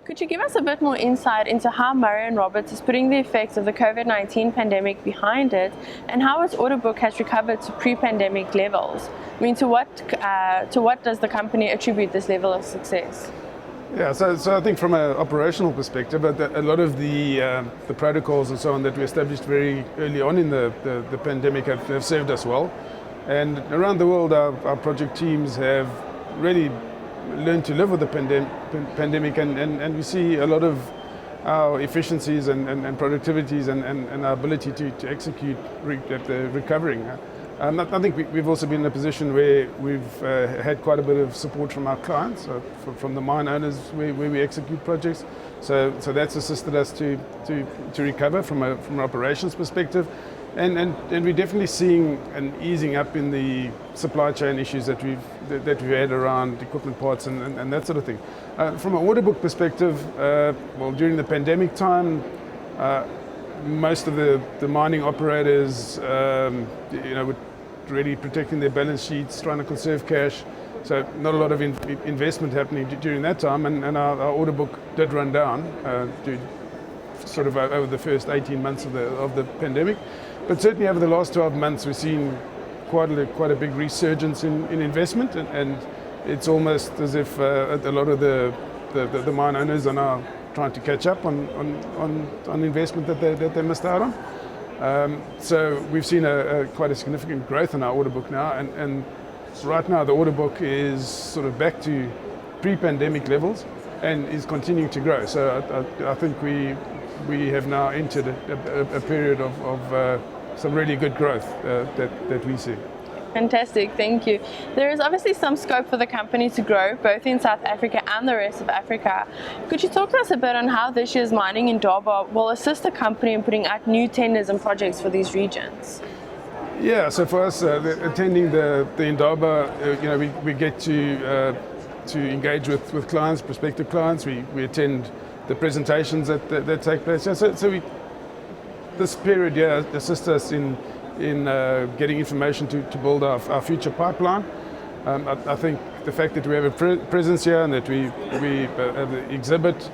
Could you give us a bit more insight into how Murray & Roberts is putting the effects of the COVID-19 pandemic behind it, and how its order book has recovered to pre-pandemic levels? I mean, to what does the company attribute this level of success? Yeah, so I think from an operational perspective, a lot of the protocols and so on that we established very early on in the pandemic have served us well. And around the world, our project teams have really learned to live with the pandemic, and we see a lot of our efficiencies and productivities and our ability to execute recovering. I think we've also been in a position where we've had quite a bit of support from our clients, from the mine owners where we execute projects. So that's assisted us to recover from an operations perspective. And we're definitely seeing an easing up in the supply chain issues that we've had around equipment parts and that sort of thing. From an order book perspective, during the pandemic time, most of the mining operators, were really protecting their balance sheets, trying to conserve cash. So not a lot of investment happening during that time, and our order book did run down sort of over the first 18 months of the pandemic. But certainly over the last 12 months, we've seen quite a big resurgence in investment, and it's almost as if a lot of the mine owners are now trying to catch up on investment that they missed out on. So we've seen quite a significant growth in our order book now, and right now the order book is sort of back to pre-pandemic levels and is continuing to grow. So I think we have now entered a period of some really good growth that we see. Fantastic, thank you. There is obviously some scope for the company to grow, both in South Africa and the rest of Africa. Could you talk to us a bit on how this year's mining in Indaba will assist the company in putting out new tenders and projects for these regions? Yeah, so for us, attending the Indaba, we get to engage with clients, prospective clients. We attend the presentations that take place. So this period assists us in getting information to build our future pipeline. I think the fact that we have a presence here and that we have an exhibit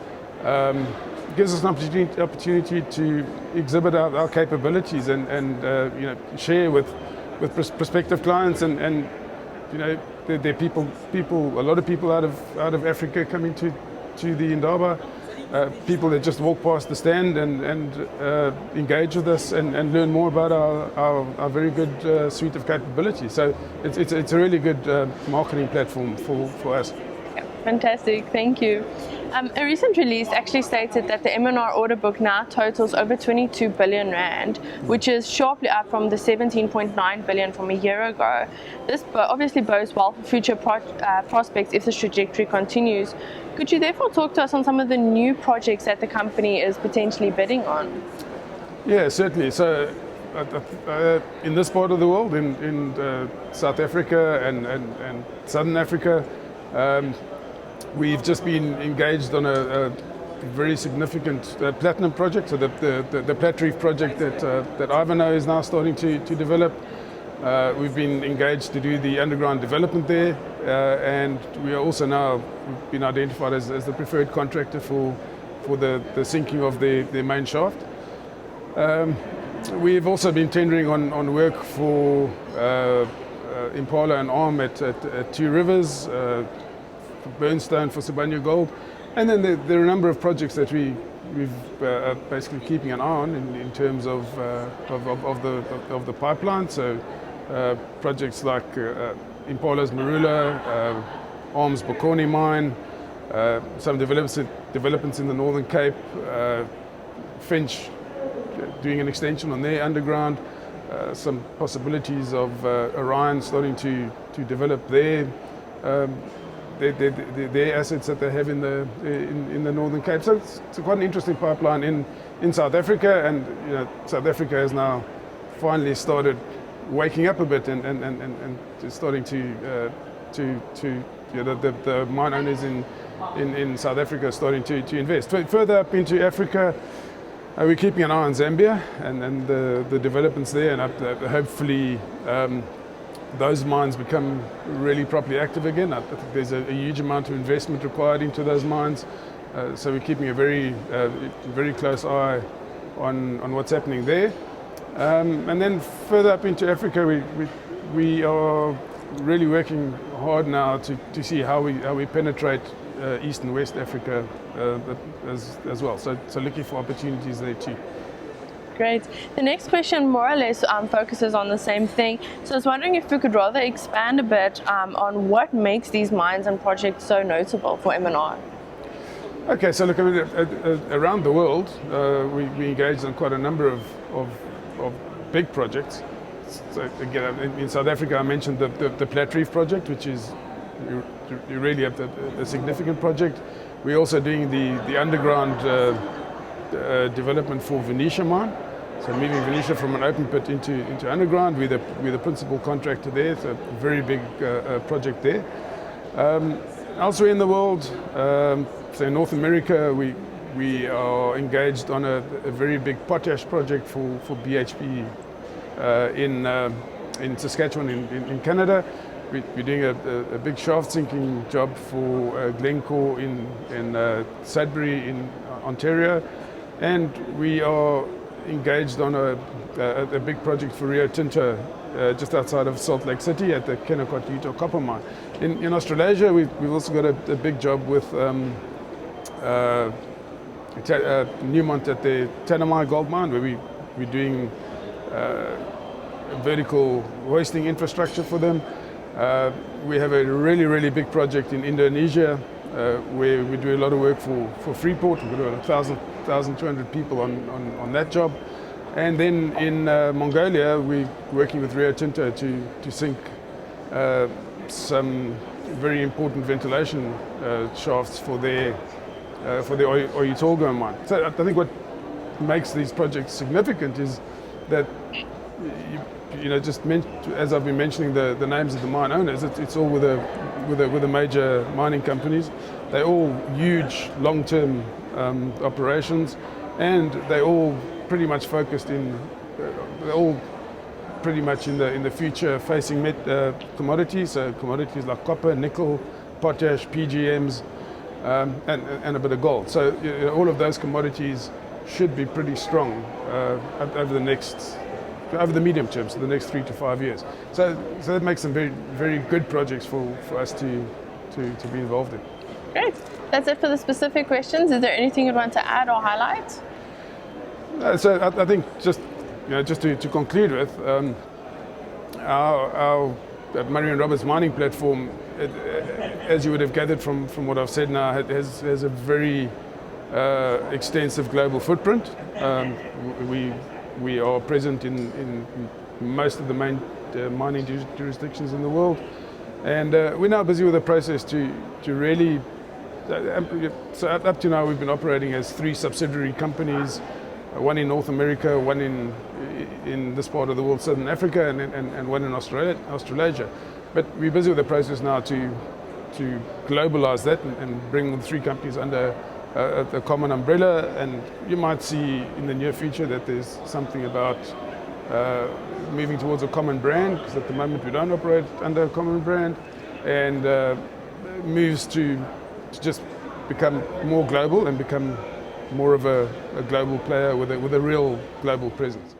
gives us an opportunity to exhibit our capabilities and share with prospective clients and there are people, a lot of people out of Africa coming to the Indaba. People that just walk past the stand and engage with us and learn more about our very good suite of capabilities. So it's a really good marketing platform for us. Yeah, fantastic, thank you. A recent release actually stated that the M&R order book now totals over 22 billion rand, which is sharply up from the 17.9 billion from a year ago. This obviously bodes well for future prospects if this trajectory continues. Could you therefore talk to us on some of the new projects that the company is potentially bidding on? Yeah, certainly. So in this part of the world, in South Africa and Southern Africa, we've just been engaged on a very significant platinum project. So the Platreef project that Ivanhoe is now starting to develop. We've been engaged to do the underground development there, and we are also now been identified as the preferred contractor for the sinking of their main shaft. We've also been tendering on work for Impala and ARM at Two Rivers, for Burnstone for Sibanye Gold, and then there are a number of projects that we've basically keeping an eye on in terms of the pipeline. So projects like Impala's Marula, ARM's Bokoni mine, some developments in the Northern Cape, Finch doing an extension on their underground, some possibilities of Orion starting to develop their assets that they have in the Northern Cape. So it's quite an interesting pipeline in South Africa, and South Africa has now finally started waking up a bit and starting to the mine owners in South Africa are starting to invest. Further up into Africa, we're keeping an eye on Zambia and the developments there, and hopefully those mines become really properly active again. I think there's a huge amount of investment required into those mines. So we're keeping a very close eye on what's happening there. And then further up into Africa, we are really working hard now to see how we penetrate East and West Africa as well. So looking for opportunities there too. Great. The next question more or less focuses on the same thing. So I was wondering if we could rather expand a bit on what makes these mines and projects so notable for M&R. Okay, so look, I mean, around the world, we engaged in quite a number of big projects. So again, in South Africa, I mentioned the Platreef project, which is really a significant project. We're also doing the underground development for Venetia mine. So moving Venetia from an open pit into underground. We're the principal contractor there. It's a very big project there. Elsewhere in the world, so in North America, we are engaged on a very big potash project for BHP in Saskatchewan in Canada. We're doing a big shaft sinking job for Glencore in Sudbury in Ontario, and we are engaged on a big project for Rio Tinto just outside of Salt Lake City at the Kennecott Utah copper mine. In Australasia, we've also got a big job with Newmont at the Tanami gold mine, where we're doing vertical hoisting infrastructure for them. We have a really big project in Indonesia where we do a lot of work for Freeport. We've got about 1,200 people on that job. And then in Mongolia, we're working with Rio Tinto to sink some very important ventilation shafts for their Oyu Tolgoi mine. So I think what makes these projects significant is that as I've been mentioning the names of the mine owners, it's all with the major mining companies. They're all huge long-term operations, and they're all pretty much focused they're all pretty much in the future-facing commodities. So commodities like copper, nickel, potash, PGMs, and a bit of gold. So all of those commodities should be pretty strong over the medium term, so the next 3 to 5 years. So that makes them very good projects for us to be involved in. Great. That's it for the specific questions. Is there anything you'd want to add or highlight? So I think just to conclude with, our Murray and Roberts mining platform, as you would have gathered from what I've said now, has a very extensive global footprint. We are present in most of the main mining jurisdictions in the world, and we're now busy with a process to really. So up to now, we've been operating as 3 subsidiary companies, one in North America, one in this part of the world, Southern Africa, and one in Australasia. But we're busy with the process now to globalize that and bring the 3 companies under a common umbrella. And you might see in the near future that there's something about moving towards a common brand, because at the moment we don't operate under a common brand, and moves to just become more global and become more of a global player with a real global presence.